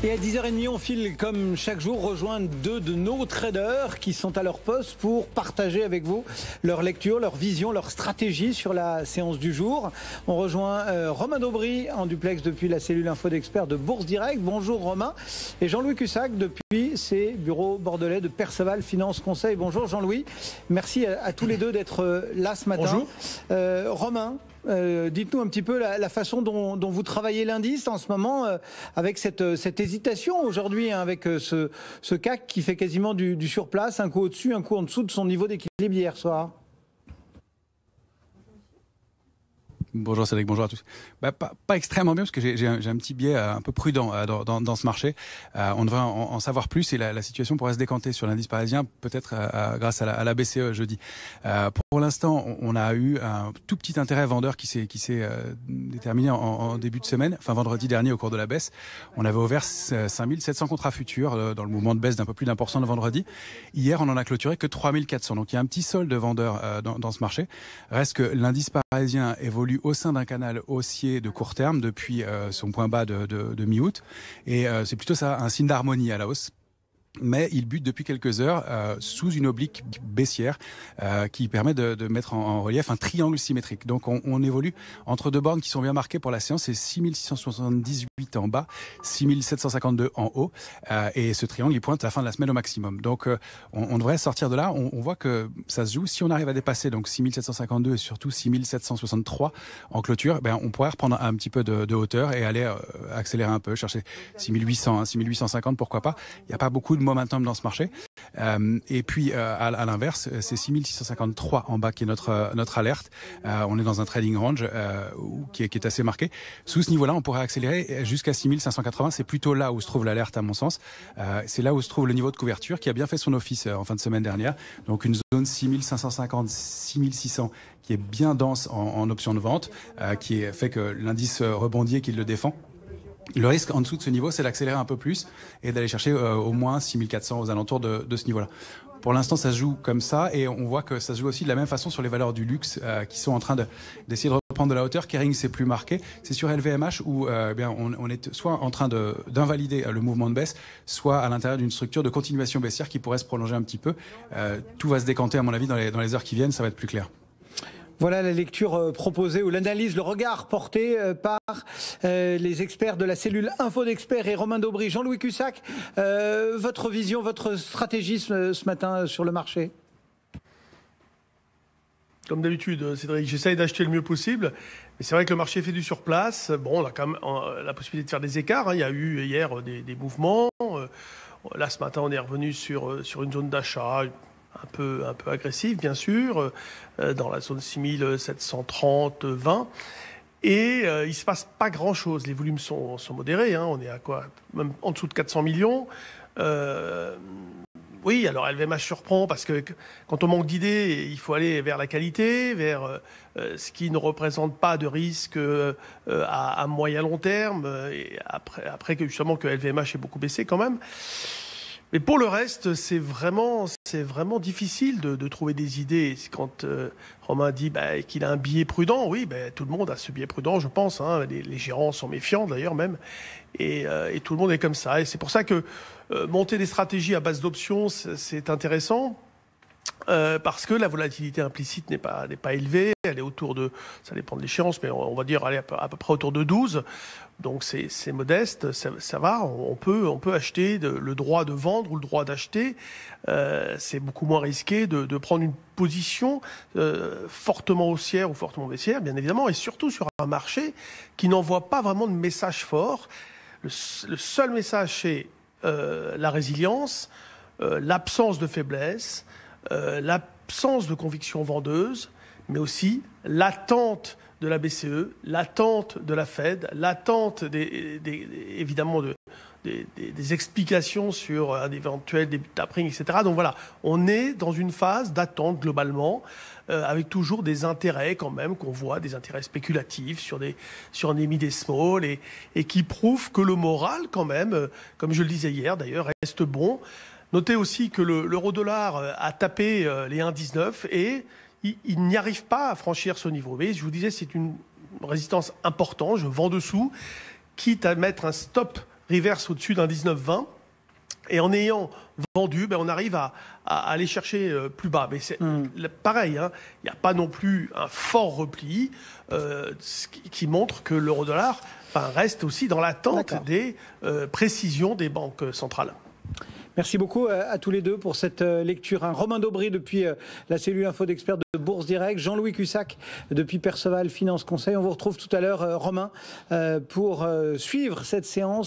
Et à 10h30, on file comme chaque jour rejoindre deux de nos traders qui sont à leur poste pour partager avec vous leur lecture, leur vision, leur stratégie sur la séance du jour. On rejoint Romain Daubry en duplex depuis la cellule info d'experts de Bourse Direct. Bonjour Romain. Et Jean-Louis Cussac depuis ses bureaux bordelais de Perceval Finance Conseil. Bonjour Jean-Louis. Merci à tous les deux d'être là ce matin. Bonjour. Romain. Dites-nous un petit peu la façon dont vous travaillez l'indice en ce moment, avec cette hésitation aujourd'hui, hein, avec ce CAC qui fait quasiment du surplace, un coup au-dessus, un coup en dessous de son niveau d'équilibre d'hier soir. Bonjour Cédric, bonjour à tous. Pas extrêmement bien parce que j'ai un petit biais un peu prudent dans ce marché. On devrait en savoir plus et la situation pourrait se décanter sur l'indice parisien, peut-être grâce à la BCE jeudi. Pour l'instant, on a eu un tout petit intérêt vendeur qui s'est déterminé en début de semaine, enfin vendredi dernier au cours de la baisse. On avait ouvert 5700 contrats futurs dans le mouvement de baisse d'un peu plus d'1% le vendredi. Hier, on en a clôturé que 3400. Donc il y a un petit solde de vendeurs dans ce marché. Reste que l'indice parisien évolue au sein d'un canal haussier de court terme depuis son point bas de mi-août. Et c'est plutôt ça, un signe d'harmonie à la hausse. Mais il bute depuis quelques heures sous une oblique baissière qui permet de mettre en relief un triangle symétrique. Donc on évolue entre deux bornes qui sont bien marquées pour la séance, c'est 6678 en bas, 6752 en haut, et ce triangle il pointe la fin de la semaine au maximum. Donc on devrait sortir de là, on voit que ça se joue. Si on arrive à dépasser donc 6752 et surtout 6763 en clôture, on pourrait reprendre un petit peu de hauteur et aller accélérer un peu, chercher 6800, 6850, pourquoi pas. Il n'y a pas beaucoup de momentum dans ce marché. Et puis à l'inverse, c'est 6653 en bas qui est notre alerte. On est dans un trading range qui est assez marqué. Sous ce niveau-là, on pourrait accélérer jusqu'à 6580. C'est plutôt là où se trouve l'alerte à mon sens. C'est là où se trouve le niveau de couverture qui a bien fait son office en fin de semaine dernière. Donc une zone 6550, 6600 qui est bien dense en option de vente, qui fait que l'indice rebondit et qu'il le défend. Le risque en dessous de ce niveau, c'est d'accélérer un peu plus et d'aller chercher au moins 6400 aux alentours de ce niveau-là. Pour l'instant, ça se joue comme ça et on voit que ça se joue aussi de la même façon sur les valeurs du luxe qui sont en train d'essayer de reprendre de la hauteur. Kering, c'est plus marqué. C'est sur LVMH où on est soit en train d'invalider le mouvement de baisse, soit à l'intérieur d'une structure de continuation baissière qui pourrait se prolonger un petit peu. Tout va se décanter, à mon avis, dans les heures qui viennent. Ça va être plus clair. Voilà la lecture proposée ou l'analyse, le regard porté par les experts de la cellule info d'experts et Romain Daubry. Jean-Louis Cussac, votre vision, votre stratégie ce matin sur le marché? Comme d'habitude, Cédric, j'essaye d'acheter le mieux possible. Mais c'est vrai que le marché fait du surplace. Bon, on a quand même la possibilité de faire des écarts. Il y a eu hier des mouvements. Là, ce matin, on est revenu sur une zone d'achat un peu agressive, bien sûr, dans la zone 6730-20. Et il se passe pas grand-chose. Les volumes sont modérés. On est à quoi? Même en dessous de 400 millions. Oui, alors LVMH surprend parce que quand on manque d'idées, il faut aller vers la qualité, vers ce qui ne représente pas de risque à moyen long terme. Et après que justement que LVMH ait beaucoup baissé quand même. Mais pour le reste, c'est vraiment difficile de trouver des idées. Quand Romain dit qu'il a un biais prudent, oui, tout le monde a ce biais prudent, je pense. Les gérants sont méfiants d'ailleurs même, et tout le monde est comme ça. Et c'est pour ça que monter des stratégies à base d'options, c'est intéressant. Parce que la volatilité implicite n'est pas élevée, elle est autour de, ça dépend de l'échéance, mais on va dire elle est à peu près autour de 12, donc c'est modeste, ça va, on peut acheter le droit de vendre ou le droit d'acheter, c'est beaucoup moins risqué de prendre une position fortement haussière ou fortement baissière, bien évidemment, et surtout sur un marché qui n'envoie pas vraiment de message fort. Le seul message, c'est la résilience, l'absence de faiblesse, l'absence de conviction vendeuse, mais aussi l'attente de la BCE, l'attente de la Fed, l'attente évidemment des explications sur un éventuel début de tapering, etc. Donc voilà, on est dans une phase d'attente globalement, avec toujours des intérêts quand même qu'on voit, des intérêts spéculatifs sur un émis des small et qui prouvent que le moral quand même, comme je le disais hier d'ailleurs, reste bon. Notez aussi que l'euro-dollar a tapé les 1,19 et il n'y arrive pas à franchir ce niveau. Mais je vous disais, c'est une résistance importante. Je vends dessous, quitte à mettre un stop reverse au-dessus d'un 19,20. Et en ayant vendu, on arrive à aller chercher plus bas. Mais c'est pareil, hein, il n'y a pas non plus un fort repli qui montre que l'euro-dollar reste aussi dans l'attente des précisions des banques centrales. Merci beaucoup à tous les deux pour cette lecture. Romain Daubry depuis la cellule info d'experts de Bourse Direct, Jean-Louis Cussac depuis Perceval Finance Conseil. On vous retrouve tout à l'heure, Romain, pour suivre cette séance